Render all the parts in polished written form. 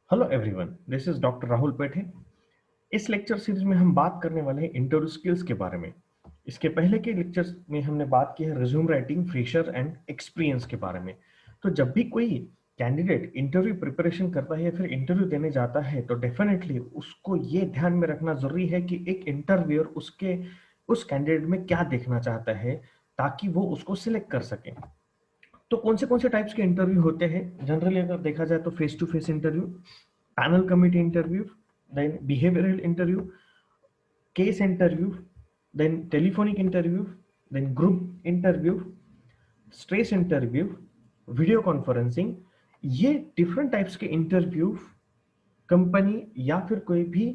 Hello everyone, this is doctor Rahul पेठे। इस lecture series में हम बात करने वाले हैं इंटरव्यू स्किल्स के बारे में। इसके पहले के लेक्चर्स में हमने बात की है resume writing, fresher and experience के बारे में। तो जब भी कोई कैंडिडेट इंटरव्यू प्रिपरेशन करता है या फिर इंटरव्यू देने जाता है तो डेफिनेटली उसको ये ध्यान में रखना जरूरी है कि एक इंटरव्यूअर उसके उस कैंडिडेट में क्या देखना चाहता है ताकि वो उसको सिलेक्ट कर सके। तो कौन से टाइप्स के इंटरव्यू होते हैं जनरली अगर देखा जाए तो face to face interview, panel committee interview, then behavioural interview, case interview, then telephonic interview, then group interview, stress interview, video conferencing. ये डिफरेंट टाइप्स के इंटरव्यू कंपनी या फिर कोई भी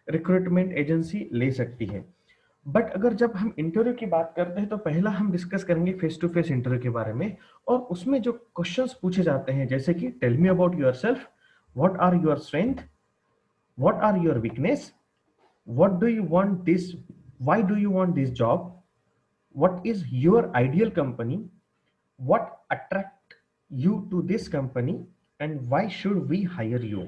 रिक्रूटमेंट एजेंसी ले सकती है। बट अगर जब हम इंटरव्यू की बात करते हैं तो पहला हम डिस्कस करेंगे फेस टू फेस इंटरव्यू के बारे में। और उसमें जो क्वेश्चंस पूछे जाते हैं जैसे कि tell me about yourself, what are your strength, what are your weakness, what do you want this, why do you want this job, what is your ideal company, what attract you to this company, and why should we hire you।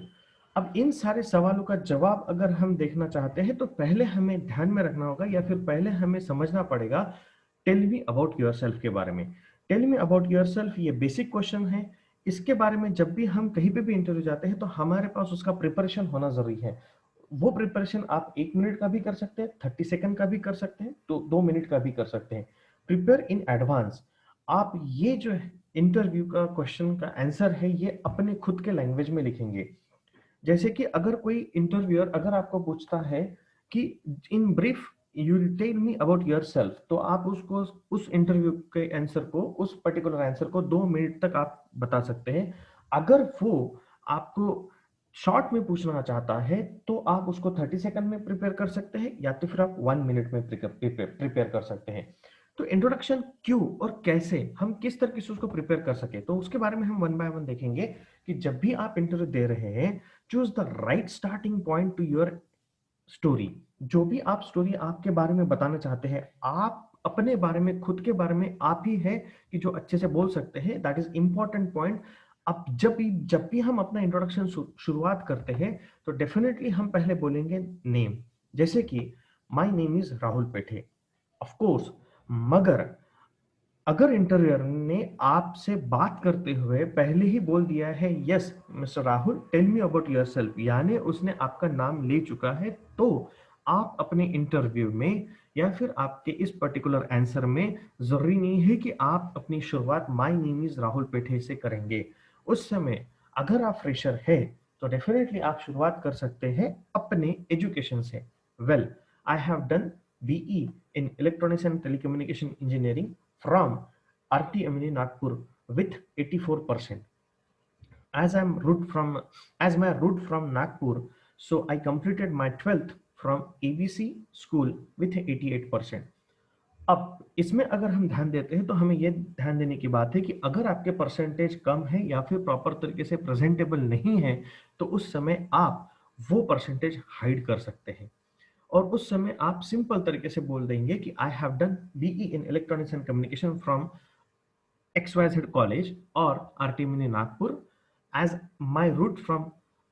अब इन सारे सवालों का जवाब अगर हम देखना चाहते हैं तो पहले हमें ध्यान में रखना होगा या फिर पहले हमें समझना पड़ेगा tell me about yourself के बारे में। Tell me about yourself ये बेसिक क्वेश्चन है। इसके बारे में जब भी हम कहीं पे भी इंटरव्यू जाते हैं तो हमारे पास उसका प्रिपरेशन होना जरूरी है। वो प्रिपरेशन आप 1 मिनट का भी कर सकते हैं, 30 सेकंड का भी कर सकते हैं, तो 2 मिनट का भी कर सकते हैं। Prepare in advance. आप ये जो इंटरव्यू का क्वेश्चन का आंसर है ये अपने खुद के लैंग्वेज में लिखेंगे। जैसे कि अगर कोई इंटरव्यूअर अगर आपको पूछता है कि in brief you tell me about yourself, तो आप उसको उस इंटरव्यू के आंसर को, उस पर्टिकुलर आंसर को 2 मिनट तक आप बता सकते हैं। अगर वो आपको शॉर्ट में पूछना चाहता है तो आप उसको 30 सेकंड में प्रिपेयर कर सकते हैं या तो फिर आप 1 मिनट में प्रिपेयर कर सकते हैं। तो इंट्रोडक्शन क्यों और कैसे हम किस तरीके से उसको प्रिपेयर कर सके तो उसके बारे में हम वन बाय वन देखेंगे कि जब भी आप इंटरव्यू दे रहे हैं choose the right starting point two your story. जो भी आप स्टोरी आपके बारे में बताना चाहते हैं, आप अपने बारे में, खुद के बारे में आप ही है कि जो अच्छे से बोल सकते हैं, दैट इज इंपॉर्टेंट पॉइंट। अब जब भी हम अपना इंट्रोडक्शन शुरुआत करते हैं तो डेफिनेटली हम पहले बोलेंगे नेम। जैसे कि माय नेम इज राहुल पेठे, ऑफ कोर्स। मगर अगर इंटरव्यूअर ने आपसे बात करते हुए पहले ही बोल दिया है yes mister Rahul tell me about yourself, यानी उसने आपका नाम ले चुका है, तो आप अपने इंटरव्यू में या फिर आपके इस पर्टिकुलर आंसर में जरूरी नहीं है कि आप अपनी शुरुआत माय नेम इज राहुल पेठे से करेंगे। उस समय अगर आप फ्रेशर है तो डेफिनेटली आप शुरुआत कर सकते हैं अपने एजुकेशन से। Well, I have done BE in electronics and telecommunication engineering from RTMNE Nagpur with 84%. As I'm root from as my root from Nagpur, so I completed my 12th from ABC school with 88%। अब इसमें अगर हम ध्यान देते हैं तो हमें यह ध्यान देने की बात है कि अगर आपके परसेंटेज कम है या फिर प्रॉपर तरीके से प्रेजेंटेबल नहीं है तो उस समय आप वो परसेंटेज हाइड कर सकते हैं और उस समय आप सिंपल तरीके से बोल देंगे कि I have done BE in electronics and communication from XYZ college or RT Mini Nagpur. As my route from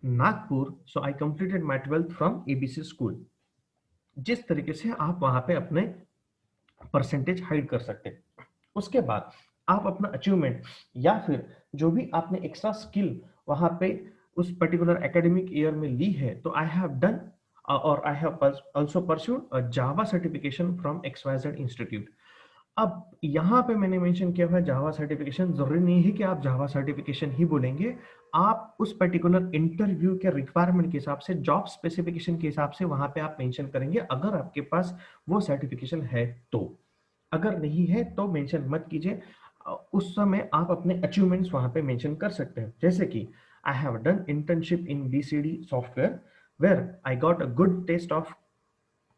Nagpur, so I completed my 12th from ABC school। जिस तरीके से आप वहां पे अपने परसेंटेज हाइड कर सकते हैं। उसके बाद आप अपना अचीवमेंट या फिर जो भी आपने एक्स्ट्रा स्किल वहां पे उस पर्टिकुलर एकेडमिक ईयर में ली है, तो आई हैव डन और I have also pursued java certification from XYZ institute. अब यहाँ पे मैंने मेंशन किया हुआ है जावा सर्टिफिकेशन। जरूरी नहीं है कि आप जावा सर्टिफिकेशन ही बोलेंगे, आप उस पर्टिकुलर इंटरव्यू के रिक्वायरमेंट के हिसाब से, जॉब स्पेसिफिकेशन के हिसाब से वहां पे आप मेंशन करेंगे अगर आपके पास वो सर्टिफिकेशन है तो। अगर नहीं है तो मेंशन मत कीजिए। उस समय आप अपने अचीवमेंट्स वहां पे मेंशन कर सकते हैं। जैसे कि I have done internship in BCD software ware I got a good taste of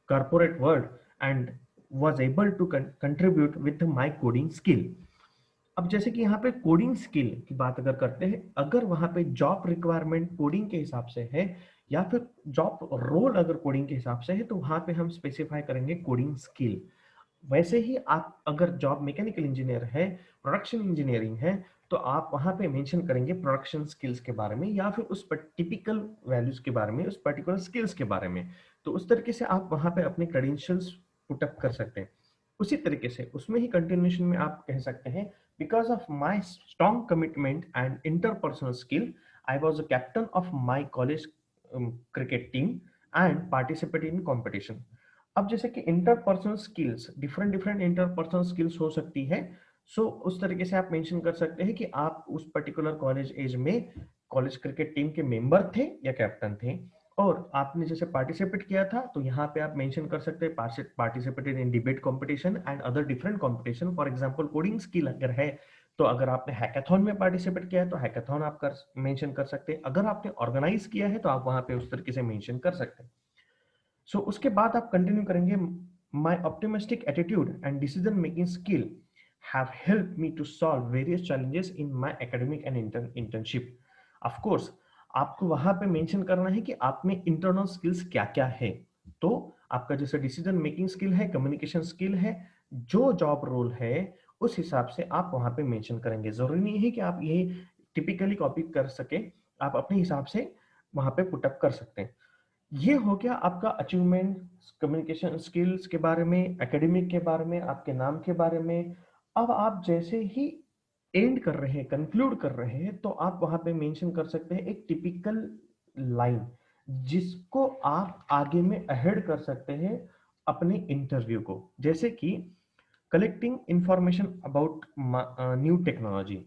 corporate world and was able to contribute with my coding skill। अब जैसे कि यहाँ पे कोडिंग स्किल की बात अगर करते हैं, अगर वहां पे जॉब रिक्वायरमेंट कोडिंग के हिसाब से है या फिर जॉब रोल अगर कोडिंग के हिसाब से है तो वहां पे हम स्पेसिफाई करेंगे कोडिंग स्किल। वैसे ही आप अगर जॉब मैकेनिकल इंजीनियर है, प्रोडक्शन इंजीनियरिंग है, तो आप वहां पे मेंशन करेंगे प्रोडक्शन स्किल्स के बारे में या फिर उस टिपिकल वैल्यूज के बारे में, उस पर्टिकुलर स्किल्स के बारे में। तो उस तरीके से आप वहां पे अपने क्रेडेंशियल्स पुट अप कर सकते हैं। उसी तरीके से उसमें ही कंटिन्यूएशन में आप कह सकते हैं, because of my strong commitment and interpersonal skill I was a captain of my college cricket team and participate in competition. अब जैसे कि interpersonal skills, different different interpersonal skills हो सकती है। सो उस तरीके से आप मेंशन कर सकते हैं कि आप उस पर्टिकुलर कॉलेज एज में कॉलेज क्रिकेट टीम के मेंबर थे या कैप्टन थे, और आपने जैसे पार्टिसिपेट किया था, तो यहाँ पे आप मेंशन कर सकते हैं participated in debate competition and other different competition. For example coding skill अगर है, तो अगर आपने हैकाथॉन में पार्टिसिपेट किया है तो हैकाथॉन आप कर मेंशन कर सकते हैं। अगर आपने ऑर्गेनाइज किया है तो आप वहां पे उस तरीके से मेंशन कर सकते हैं। सो उसके बाद आप कंटिन्यू करेंगे, my optimistic attitude and decision making skill have helped me to solve various challenges in my academic and internship. Of course, आपको वहां पे मेंशन करना है कि आप में इंटरनल स्किल्स क्या क्या है। तो आपका जैसे डिसीजन मेकिंग स्किल है, कम्युनिकेशन स्किल है, जो जॉब रोल है उस हिसाब से आप वहां पे मेंशन करेंगे। जरूरी नहीं है कि आप ये टिपिकली कॉपी कर सके, आप अपने हिसाब से वहां पे पुटअप कर सकते हैं। ये हो गया आपका अचीवमेंट, कम्युनिकेशन स्किल्स के बारे में, एकेडमिक के बारे में, आपके नाम के बारे में। अब आप जैसे ही एंड कर रहे हैं, कंक्लूड कर रहे हैं, तो आप वहां पे मेंशन कर सकते हैं एक टिपिकल लाइन जिसको आप आगे में अहेड कर सकते हैं अपने इंटरव्यू को। जैसे कि collecting information about new technology.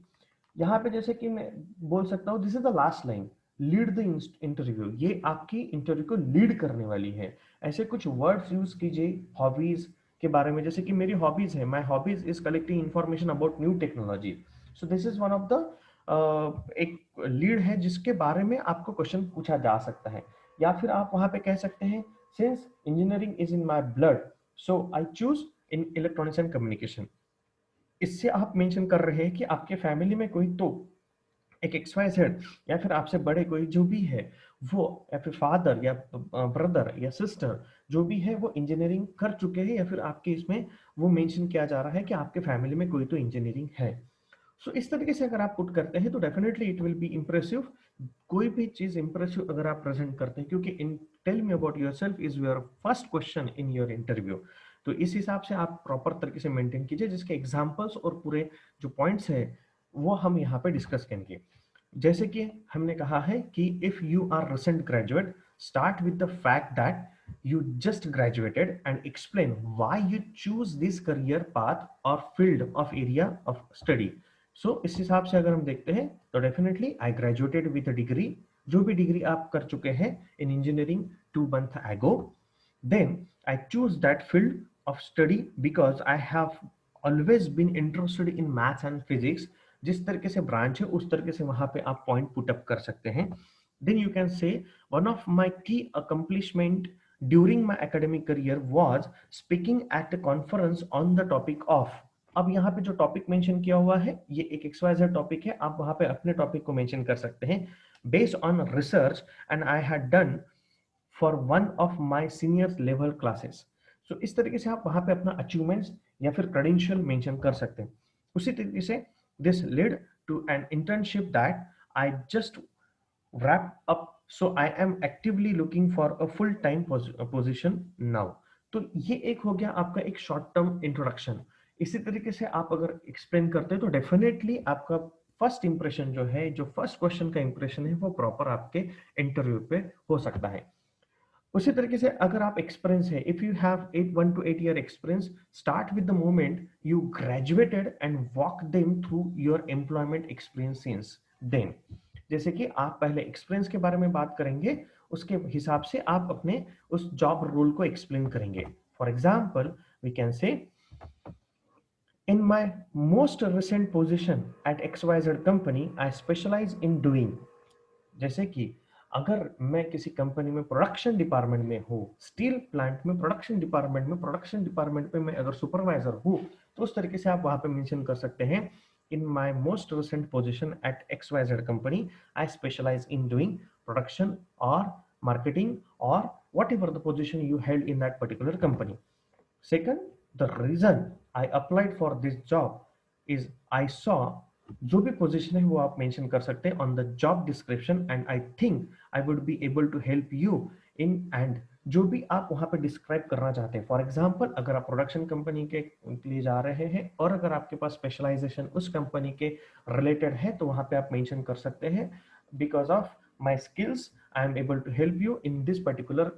यहाँ पे जैसे कि मैं बोल सकता हूँ, this is the last line, lead the interview. ये आपकी इंटरव्यू को लीड करने वाली है। ऐसे कुछ वर्ड्स यूज कीजिए हॉबीज के बारे में, जैसे कि मेरी हॉबीज है, my hobbies is collecting information about new technology. So this is one of the एक लीड है जिसके बारे में आपको क्वेश्चन पूछा जा सकता है। या फिर आप वहां पे कह सकते हैं, since engineering is in my blood so I choose in electronics and communication. इससे आप मेंशन कर रहे हैं कि आपके फैमिली में कोई तो एक एक्स वाई जेड या फिर आपसे बड़े कोई जो भी है वो, या फिर फादर या ब्रदर या सिस्टर जो भी है वो इंजीनियरिंग कर चुके हैं, या फिर आपके इसमें वो मेंशन किया जा रहा है कि आपके फैमिली में कोई तो इंजीनियरिंग है। सो इस तरीके से अगर आप पुट करते हैं तो definitely it will be impressive. कोई भी चीज इंप्रेसिव अगर आप प्रेजेंट करते हैं, क्योंकि in tell me about yourself is your first question in your interview, तो इस हिसाब से आप प्रॉपर तरीके से मेंटेन कीजिए, जिसके एग्जांपल्स और पूरे जो पॉइंट्स है वो हम यहाँ पे डिस्कस करेंगे। जैसे कि हमने कहा है कि if you are recent graduate, start with the fact that you just graduated and explain why you choose this career path or field of area of study. So इस हिसाब से अगर हम देखते हैं तो definitely I graduated with a degree, जो भी डिग्री आप कर चुके हैं इन engineering 2 months ago, then I choose that field of study because I have always been interested in maths and physics. जिस तरीके से ब्रांच है उस तरीके से वहां पे आप पॉइंट पुट अप कर सकते हैं। Then you can say one of my key accomplishment during my academic career was speaking at a conference on the topic of। अब यहाँ पे जो टॉपिक मेंशन किया हुआ है ये एक XYZ टॉपिक है, आप वहां पे अपने टॉपिक को मेंशन कर सकते हैं। Based on research and I had done for one of my senior level classes. So इस तरीके से आप वहां पे अपना अचीवमेंट्स या फिर क्रेडेंशियल मेंशन कर सकते हैं। उसी तरीके से this lead to an internship that I just wrap up, so I am actively looking for a full time position now। तो ये एक हो गया आपका एक शॉर्ट टर्म इंट्रोडक्शन। इसी तरीके से आप अगर एक्सप्लेन करते हैं तो डेफिनेटली आपका फर्स्ट इंप्रेशन जो है, जो फर्स्ट क्वेश्चन का इंप्रेशन है वो प्रॉपर आपके इंटरव्यू पे हो सकता है। उसी तरीके से अगर आप एक्सपीरियंस है, if you have 1 to 8 year experience, start with the moment you graduated and walk them through your employment experience since then. जैसे कि आप पहले एक्सपीरियंस के बारे में बात करेंगे, उसके हिसाब से आप अपने उस जॉब रोल को एक्सप्लेन करेंगे। For example we can say, in my most recent position at XYZ company I specialise in doing. जैसे कि अगर मैं किसी कंपनी में प्रोडक्शन डिपार्टमेंट में हूँ, स्टील प्लांट में प्रोडक्शन डिपार्टमेंट में मैं अगर सुपरवाइजर हूँ, तो उस तरीके से आप वहां पे मेंशन कर सकते हैं, in my most recent position at XYZ company I specialise in doing production और मार्केटिंग और whatever the position you held in that particular company. Second, the reason I applied for this job is I saw जो भी position है वो आप mention कर सकते हैं on the job description, and I think I would be able to help you in and जो भी आप वहां पे डिस्क्राइब करना चाहते हैं। फॉर एग्जांपल, अगर आप प्रोडक्शन कंपनी के लिए जा रहे हैं और अगर आपके पास स्पेशलाइजेशन उस कंपनी के रिलेटेड है तो वहां पे आप मेंशन कर सकते हैं, because of my skills I am able to help you in this particular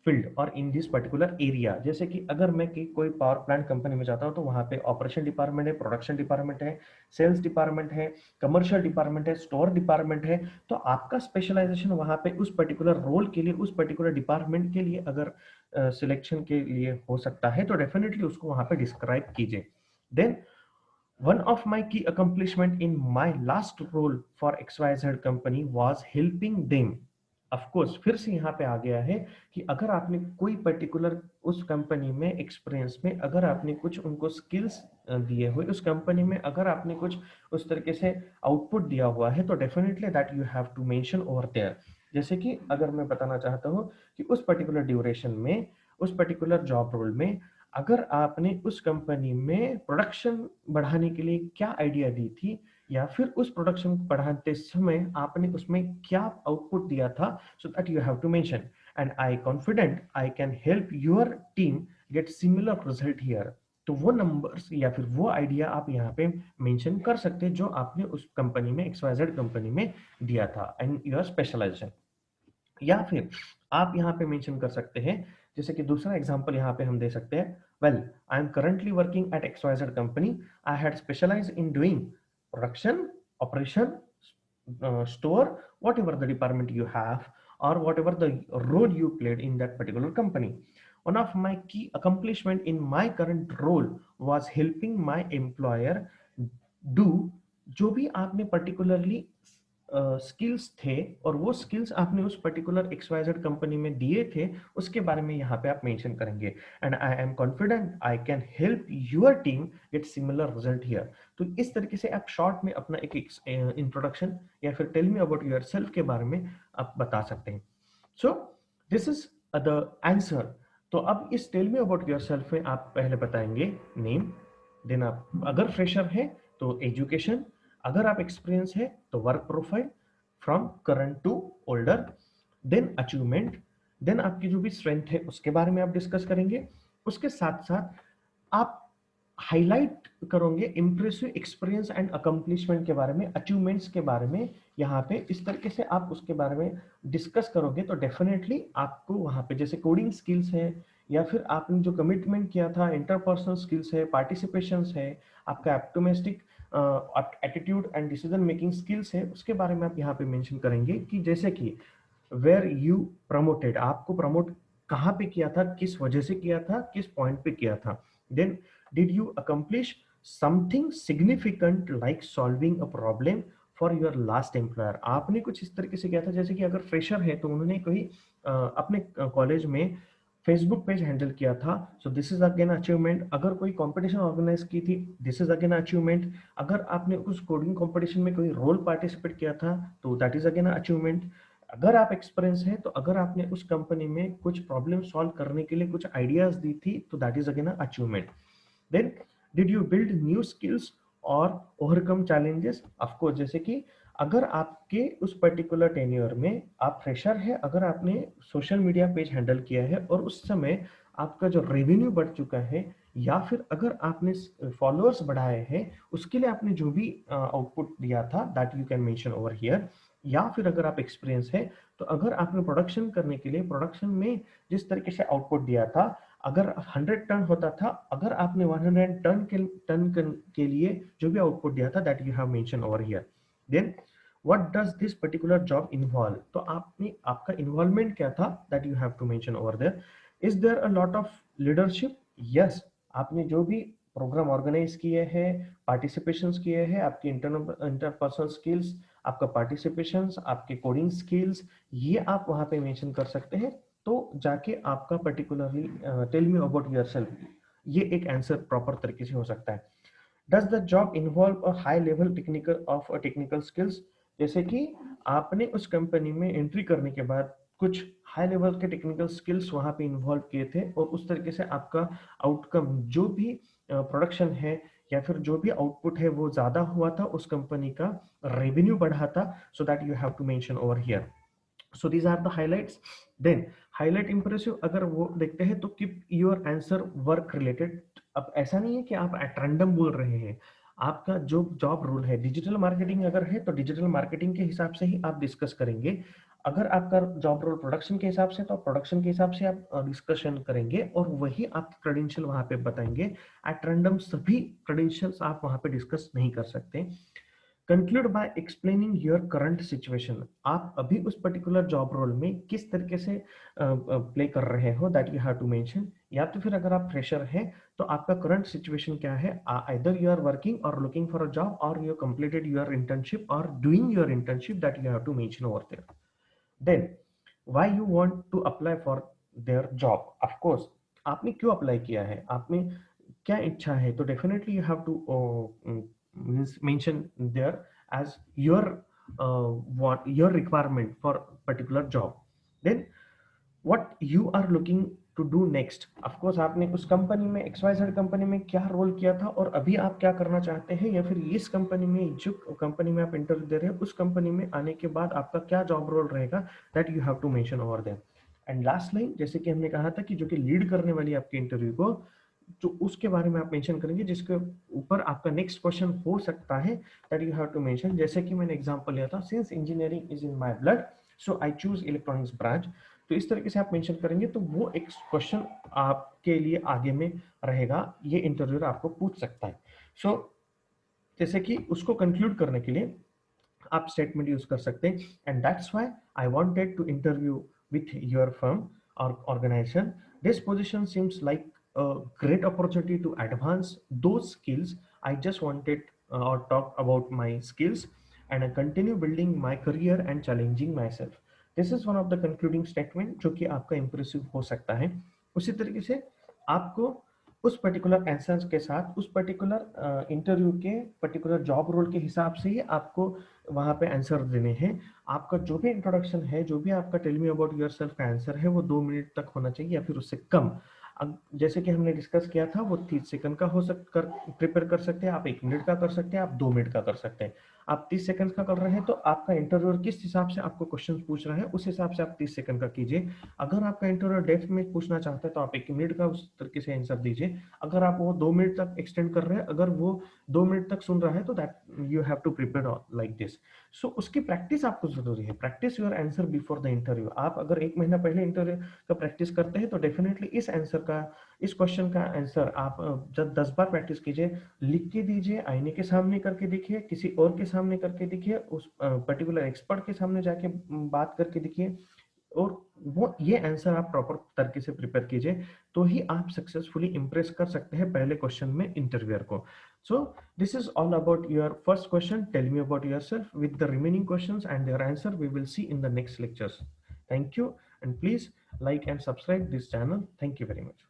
field और इन दिस पर्टिकुलर एरिया। जैसे कि अगर मैं कोई पावर प्लांट कंपनी में जाता हूँ तो वहां पे ऑपरेशन डिपार्टमेंट है, प्रोडक्शन डिपार्टमेंट है, सेल्स डिपार्टमेंट है, कमर्शियल डिपार्टमेंट है, स्टोर डिपार्टमेंट है। तो आपका स्पेशलाइजेशन वहां पे उस पर्टिकुलर रोल के लिए, उस पर्टिकुलर डिपार्टमेंट के लिए अगर सिलेक्शन के लिए हो सकता है तो डेफिनेटली उसको वहां पे डिस्क्राइब कीजिए। Then one of my key accomplishment in my last role for XYZ company was helping them। of course फिर से यहाँ पे आ गया है कि अगर आपने कोई पर्टिकुलर उस कंपनी में एक्सपीरियंस में अगर आपने कुछ उनको स्किल्स दिए हुए, उस कंपनी में अगर आपने कुछ उस तरीके से आउटपुट दिया हुआ है तो definitely that you have to mention over there. जैसे कि अगर मैं बताना चाहता हूँ कि उस पर्टिकुलर ड्यूरेशन में, उस पर्टिकुलर जॉब रोल में अगर आपने उस कंपनी में प्रोडक्शन बढ़ाने के लिए क्या आइडिया दी थी, या फिर उस प्रोडक्शन को बढ़ाते समय आपने उसमें क्या आउटपुट दिया था, so that you have to mention and I confident I can help your team get similar result here. तो वो नंबर्स या फिर वो आइडिया आप यहाँ पे मेंशन कर सकते हैं जो आपने उस कंपनी में, XYZ कंपनी में दिया था एंड योर स्पेशलाइजेशन। या फिर आप यहाँ पे मेंशन कर सकते हैं, जैसे कि दूसरा एग्जांपल यहाँ पे हम दे सकते हैं, well I am currently working at XYZ company, I had specialise in doing production, operation, store, whatever the department you have or whatever the role you played in that particular company. One of my key accomplishment in my current role was helping my employer do जो भी आपने particularly skills थे और वो skills आपने उस particular XYZ company में दिए थे उसके बारे में यहाँ पे आप मेंशन करेंगे, and I am confident I can help your team get similar result here. तो इस तरीके से आप शॉर्ट में अपना एक इंट्रोडक्शन या फिर tell me about yourself के बारे में आप बता सकते हैं। So this is the answer. तो अब इस tell me about yourself में आप पहले बताएंगे नेम, देन आप अगर फ्रेशर है तो एजुकेशन, अगर आप एक्सपीरियंस है तो work profile from current to older, then achievement, then आपकी जो भी स्ट्रेंथ है उसके बारे में आप डिस्कस करेंगे। उसके साथ साथ आप हाईलाइट करोगे इंप्रेसिव एक्सपीरियंस एंड अकम्पलिशमेंट के बारे में, अचीवमेंट्स के बारे में। यहाँ पे इस तरीके से आप उसके बारे में डिस्कस करोगे तो डेफिनेटली आपको वहाँ पे जैसे कोडिंग स्किल्स है या फिर आपने जो कमिटमेंट किया था, इंटरपर्सनल स्किल्स है, पार्टिसिपेशन है, आपका optimistic attitude and decision making skills है, उसके बारे में आप यहाँ पे मेंशन करेंगे कि जैसे कि वेयर यू प्रमोटेड, आपको प्रमोट कहाँ पे किया था, किस वजह से किया था, किस पॉइंट पे किया था। Then did you accomplish something significant like solving a problem for your last employer, आपने कुछ इस तरीके से किया था। जैसे कि अगर फ्रेशर है तो उन्होंने कोई अपने कॉलेज में फेसबुक पेज हैंडल किया था, सो दिस इज अगेन अचीवमेंट। अगर कोई कंपटीशन ऑर्गेनाइज की थी, दिस इज अगेन अचीवमेंट। अगर आपने उस कोडिंग कंपटीशन में कोई रोल पार्टिसिपेट किया था तो दैट इज अगेन अचीवमेंट। अगर आप एक्सपीरियंस है तो अगर आपने उस कंपनी में कुछ प्रॉब्लम सॉल्व करने के लिए कुछ आइडियाज दी थी तो that is again achievement. Then did you build new skills और ओवरकम चैलेंजेस, ऑफकोर्स जैसे कि अगर आपके उस पर्टिकुलर टेन्योर में आप फ्रेशर है, अगर आपने सोशल मीडिया पेज हैंडल किया है और उस समय आपका जो रेवेन्यू बढ़ चुका है, या फिर अगर आपने फॉलोअर्स बढ़ाए हैं, उसके लिए आपने जो भी आउटपुट दिया था that you can mention over here. या फिर अगर आप एक्सपीरियंस है तो अगर आपने प्रोडक्शन करने के लिए प्रोडक्शन में जिस तरीके से आउटपुट दिया था, अगर 100 टन होता था, अगर आपने 100 टन के लिए जो भी आउटपुट दिया था that you have mention over here. Then what does this particular job involve, तो आपने आपका इन्वॉल्वमेंट क्या था that you have to mention over there. Is there a lot of leadership, yes, आपने जो भी प्रोग्राम ऑर्गेनाइज किए हैं, पार्टिसिपेशंस किए हैं, आपकी इंटरपर्सनल स्किल्स, आपका पार्टिसिपेशन, आपके कोडिंग स्किल्स, ये आप वहां पे मेंशन कर सकते हैं। तो जाके आपका particularly tell me about yourself, ये एक आंसर प्रॉपर तरीके से हो सकता है। Does the job involve a high level technical of a technical skills, जैसे कि आपने उस कंपनी में एंट्री करने के बाद कुछ हाई लेवल के टेक्निकल स्किल्स वहां पे इन्वॉल्व किए थे और उस तरीके से आपका आउटकम जो भी प्रोडक्शन है या फिर जो भी आउटपुट है वो ज्यादा हुआ था, उस कंपनी का रेवेन्यू बढ़ा था, so that you have to mention over here. So these are the highlights. Then highlight impressive अगर वो देखते हैं तो keep your answer work related. अब ऐसा नहीं है कि आप एट रैंडम बोल रहे हैं. आपका जो जॉब रोल है, डिजिटल मार्केटिंग अगर है तो डिजिटल मार्केटिंग के हिसाब से ही आप डिस्कस करेंगे. अगर आपका जॉब रोल प्रोडक्शन के हिसाब से तो प्रोडक्शन के हिसाब से आप डिस्कशन करेंगे और वही आपके क्रेडेंशियल वहां पे बताएंगे. एट रैंडम सभी क्रेडेंशियल्स आप वहां पे डिस्कस नहीं कर सकते. Conclude by explaining your current situation. आप अभी उस पर्टिकुलर जॉब रोल में किस तरीके से प्ले कर रहे हो, that you have to mention. या तो फिर अगर आप फ्रेशर हैं तो आपका करंट सिचुएशन क्या है. आइदर यू आर वर्किंग और लुकिंग फॉर अ जॉब, और यू कंप्लीटेड योर इंटर्नशिप और doing your internship, that you have to mention over there. Then why you want to apply for there job. Of course आपने क्यों apply किया है, आपने क्या इच्छा है, तो definitely you have to mention there as your requirement for particular job. Then what you are looking to do next. of course आपने उस कंपनी में XYZ कंपनी में क्या रोल किया था और अभी आप क्या करना चाहते हैं, या फिर इस कंपनी में जो कंपनी में आप इंटरव्यू दे रहे हैं उस कंपनी में आने के बाद आपका क्या जॉब रोल रहेगा, that you have to mention over there. And last line, जैसे कि हमने कहा था कि जो कि लीड करने वाली आपके इंटरव्यू को, जो उसके बारे में आप मेंशन करेंगे जिसके ऊपर आपका नेक्स्ट क्वेश्चन हो सकता है, that you have to mention. जैसे कि मैंने एग्जांपल लिया था, since engineering is in my blood so I choose electronics branch. तो इस तरीके से आप मेंशन करेंगे तो वो एक क्वेश्चन आपके लिए आगे में रहेगा, ये इंटरव्यूअर आपको पूछ सकता है. सो जैसे कि उसको कंक्लूड करने के लिए आप स्टेटमेंट यूज कर सकते हैं. And that's why I wanted to interview with your firm और organisation. This position seems like a great opportunity to advance those skills. I just wanted or talk about my skills and I continue building my career and challenging myself. This is one of the concluding statement जो कि आपका impressive हो सकता है. उसी तरीके से आपको उस पर्टिकुलर आंसर्स के साथ उस पर्टिकुलर इंटरव्यू के पर्टिकुलर जॉब रोल के हिसाब से ही आपको वहां पे आंसर देने हैं. आपका जो भी इंट्रोडक्शन है, जो भी आपका टेल मी अबाउट योरसेल्फ का आंसर है, वो 2 मिनट तक होना चाहिए या फिर उससे कम. अब जैसे कि हमने डिस्कस किया था, वो 30 सेकंड का हो सकता प्रिपेयर कर सकते हैं आप, 1 मिनट का कर सकते हैं आप, 2 मिनट का कर सकते हैं. आप 30 सेकंड का कर रहे हैं तो आपका इंटरव्यूअर किस हिसाब से आपको क्वेश्चन पूछ रहा है उस हिसाब से आप 30 सेकंड का कीजिए. अगर आपका इंटरव्यूअर डेप्थ में पूछना चाहता है तो आप 1 मिनट का उस तरीके से आंसर दीजिए. अगर आप वो 2 मिनट तक एक्सटेंड कर रहे हैं, अगर वो 2 मिनट तक सुन रहा है तो that you have to prepare like this. So उसकी प्रैक्टिस आपको जरूरी है. Practise your answer before the interview. आप अगर 1 महीना पहले इंटरव्यू का प्रैक्टिस करते हैं तो डेफिनेटली इस क्वेश्चन का आंसर आप जब 10 बार प्रैक्टिस कीजिए, लिख के दीजिए, आईने के सामने करके देखिए, किसी और के सामने करके देखिए, उस पर्टिकुलर एक्सपर्ट के सामने जाके बात करके देखिए, और वो ये आंसर आप प्रॉपर तरीके से प्रिपेयर कीजिए, तो ही आप सक्सेसफुली इंप्रेस कर सकते हैं पहले क्वेश्चन में इंटरव्यूअर को. So this is all about your first question, tell me about yourself. With the remaining questions and their answer we will see in the next lectures. Thank you and please like and subscribe this channel. Thank you very much.